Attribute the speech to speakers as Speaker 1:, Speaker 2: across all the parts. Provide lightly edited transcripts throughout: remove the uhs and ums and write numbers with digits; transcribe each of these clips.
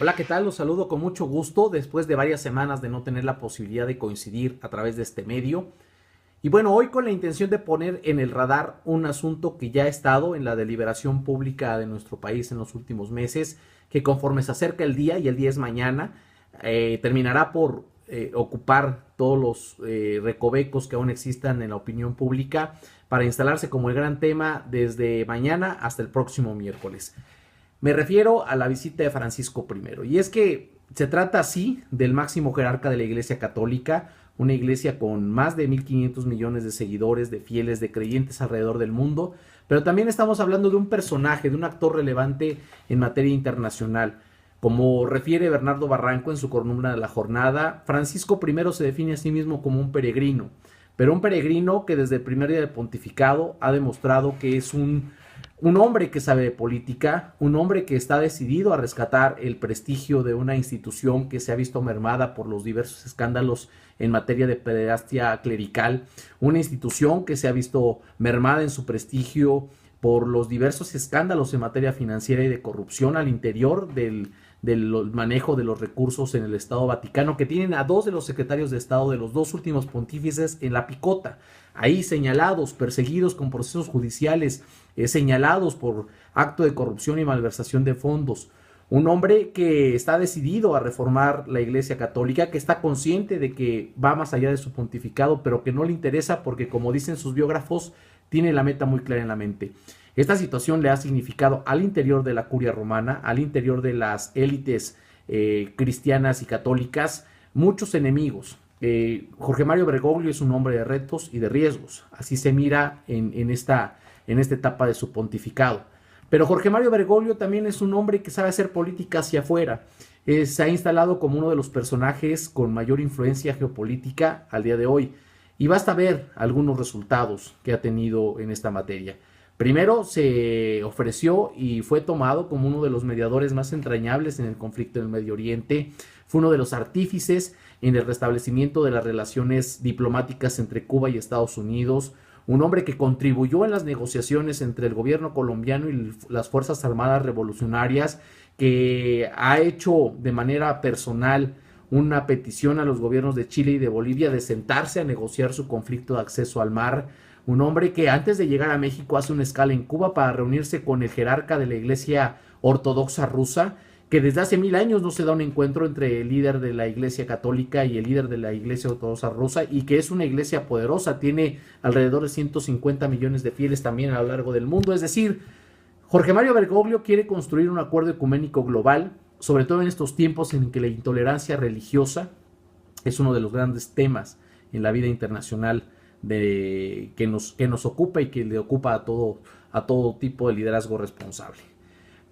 Speaker 1: Hola, ¿qué tal? Los saludo con mucho gusto después de varias semanas de no tener la posibilidad de coincidir a través de este medio. Y bueno, hoy con la intención de poner en el radar un asunto que ya ha estado en la deliberación pública de nuestro país en los últimos meses, que conforme se acerca el día, y el día es mañana, terminará por ocupar todos los recovecos que aún existan en la opinión pública para instalarse como el gran tema desde mañana hasta el próximo miércoles. Me refiero a la visita de Francisco I. Y es que se trata así del máximo jerarca de la Iglesia Católica, una iglesia con más de 1.500 millones de seguidores, de fieles, de creyentes alrededor del mundo, pero también estamos hablando de un personaje, de un actor relevante en materia internacional. Como refiere Bernardo Barranco en su columna de la jornada, Francisco I se define a sí mismo como un peregrino, pero un peregrino que desde el primer día del pontificado ha demostrado que es un hombre que sabe de política, un hombre que está decidido a rescatar el prestigio de una institución que se ha visto mermada por los diversos escándalos en materia de pederastia clerical, una institución que se ha visto mermada en su prestigio por los diversos escándalos en materia financiera y de corrupción al interior del manejo de los recursos en el Estado Vaticano, que tienen a dos de los secretarios de Estado de los dos últimos pontífices en la picota, ahí señalados, perseguidos con procesos judiciales, señalados por acto de corrupción y malversación de fondos. Un hombre que está decidido a reformar la Iglesia Católica, que está consciente de que va más allá de su pontificado, pero que no le interesa porque, como dicen sus biógrafos, tiene la meta muy clara en la mente. Esta situación le ha significado al interior de la curia romana, al interior de las élites cristianas y católicas, muchos enemigos. Jorge Mario Bergoglio es un hombre de retos y de riesgos, así se mira en esta etapa de su pontificado. Pero Jorge Mario Bergoglio también es un hombre que sabe hacer política hacia afuera. Se ha instalado como uno de los personajes con mayor influencia geopolítica al día de hoy. Y basta ver algunos resultados que ha tenido en esta materia. Primero se ofreció y fue tomado como uno de los mediadores más entrañables en el conflicto en el Medio Oriente. Fue uno de los artífices en el restablecimiento de las relaciones diplomáticas entre Cuba y Estados Unidos. Un hombre que contribuyó en las negociaciones entre el gobierno colombiano y las Fuerzas Armadas Revolucionarias, que ha hecho de manera personal una petición a los gobiernos de Chile y de Bolivia de sentarse a negociar su conflicto de acceso al mar. Un hombre que antes de llegar a México hace una escala en Cuba para reunirse con el jerarca de la Iglesia Ortodoxa rusa, que desde hace 1000 años no se da un encuentro entre el líder de la Iglesia Católica y el líder de la Iglesia Ortodoxa rusa, y que es una iglesia poderosa, tiene alrededor de 150 millones de fieles también a lo largo del mundo. Es decir, Jorge Mario Bergoglio quiere construir un acuerdo ecuménico global, sobre todo en estos tiempos en que la intolerancia religiosa es uno de los grandes temas en la vida internacional que nos ocupa y que le ocupa a todo tipo de liderazgo responsable.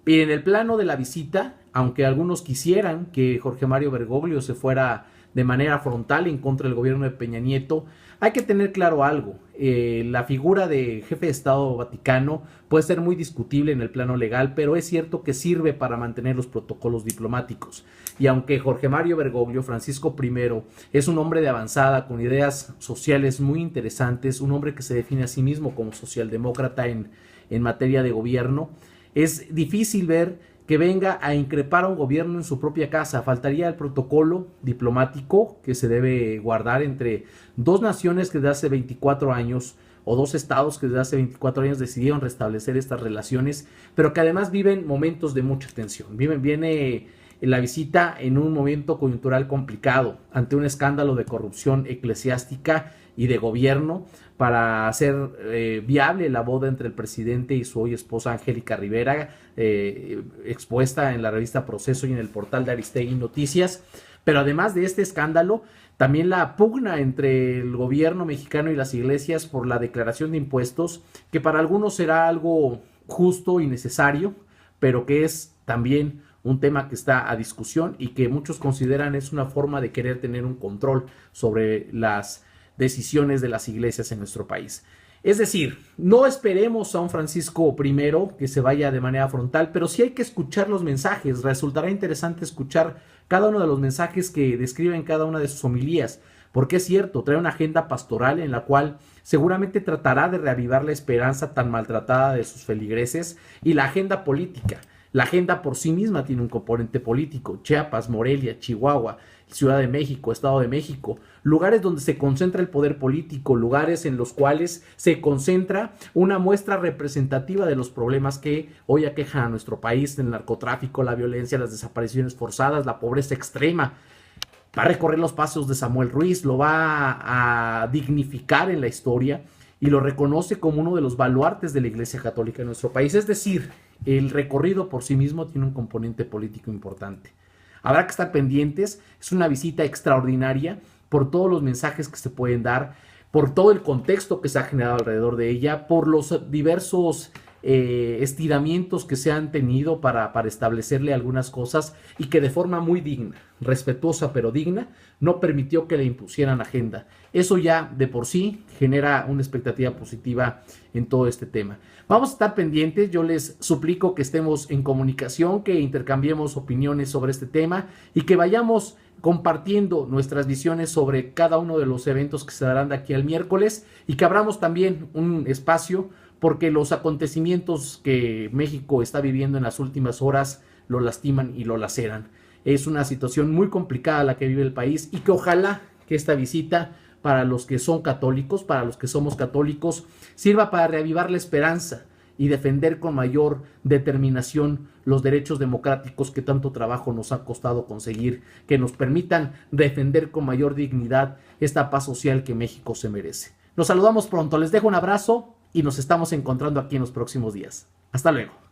Speaker 1: Y en el plano de la visita, aunque algunos quisieran que Jorge Mario Bergoglio se fuera de manera frontal en contra del gobierno de Peña Nieto, hay que tener claro algo. La figura de jefe de Estado Vaticano puede ser muy discutible en el plano legal, pero es cierto que sirve para mantener los protocolos diplomáticos. Y aunque Jorge Mario Bergoglio, Francisco I, es un hombre de avanzada con ideas sociales muy interesantes, un hombre que se define a sí mismo como socialdemócrata en materia de gobierno, es difícil ver que venga a increpar a un gobierno en su propia casa. Faltaría el protocolo diplomático que se debe guardar entre dos naciones que desde hace 24 años o dos estados que desde hace 24 años decidieron restablecer estas relaciones, pero que además viven momentos de mucha tensión. Viene la visita en un momento coyuntural complicado, ante un escándalo de corrupción eclesiástica y de gobierno, para hacer viable la boda entre el presidente y su hoy esposa Angélica Rivera, expuesta en la revista Proceso y en el portal de Aristegui Noticias. Pero además de este escándalo, también la pugna entre el gobierno mexicano y las iglesias por la declaración de impuestos, que para algunos será algo justo y necesario, pero que es también un tema que está a discusión y que muchos consideran es una forma de querer tener un control sobre las decisiones de las iglesias en nuestro país. Es decir, no esperemos a un Francisco I que se vaya de manera frontal, pero sí hay que escuchar los mensajes. Resultará interesante escuchar cada uno de los mensajes que describen cada una de sus homilías, porque es cierto, trae una agenda pastoral en la cual seguramente tratará de reavivar la esperanza tan maltratada de sus feligreses, y la agenda política, La agenda por sí misma tiene un componente político. Chiapas, Morelia, Chihuahua, Ciudad de México, Estado de México, lugares donde se concentra el poder político, lugares en los cuales se concentra una muestra representativa de los problemas que hoy aquejan a nuestro país: el narcotráfico, la violencia, las desapariciones forzadas, la pobreza extrema. Va a recorrer los pasos de Samuel Ruiz, lo va a dignificar en la historia y lo reconoce como uno de los baluartes de la Iglesia Católica en nuestro país. Es decir, el recorrido por sí mismo tiene un componente político importante. Habrá que estar pendientes. Es una visita extraordinaria por todos los mensajes que se pueden dar, por todo el contexto que se ha generado alrededor de ella, por los diversos estiramientos que se han tenido para establecerle algunas cosas, y que de forma muy digna, respetuosa pero digna, no permitió que le impusieran agenda. Eso ya de por sí genera una expectativa positiva en todo este tema. Vamos a estar pendientes. Yo les suplico que estemos en comunicación, que intercambiemos opiniones sobre este tema y que vayamos compartiendo nuestras visiones sobre cada uno de los eventos que se darán de aquí al miércoles, y que abramos también un espacio porque los acontecimientos que México está viviendo en las últimas horas lo lastiman y lo laceran. Es una situación muy complicada la que vive el país, y que ojalá que esta visita, para los que son católicos, para los que somos católicos, sirva para reavivar la esperanza y defender con mayor determinación los derechos democráticos que tanto trabajo nos ha costado conseguir, que nos permitan defender con mayor dignidad esta paz social que México se merece. Nos saludamos pronto, les dejo un abrazo y nos estamos encontrando aquí en los próximos días. Hasta luego.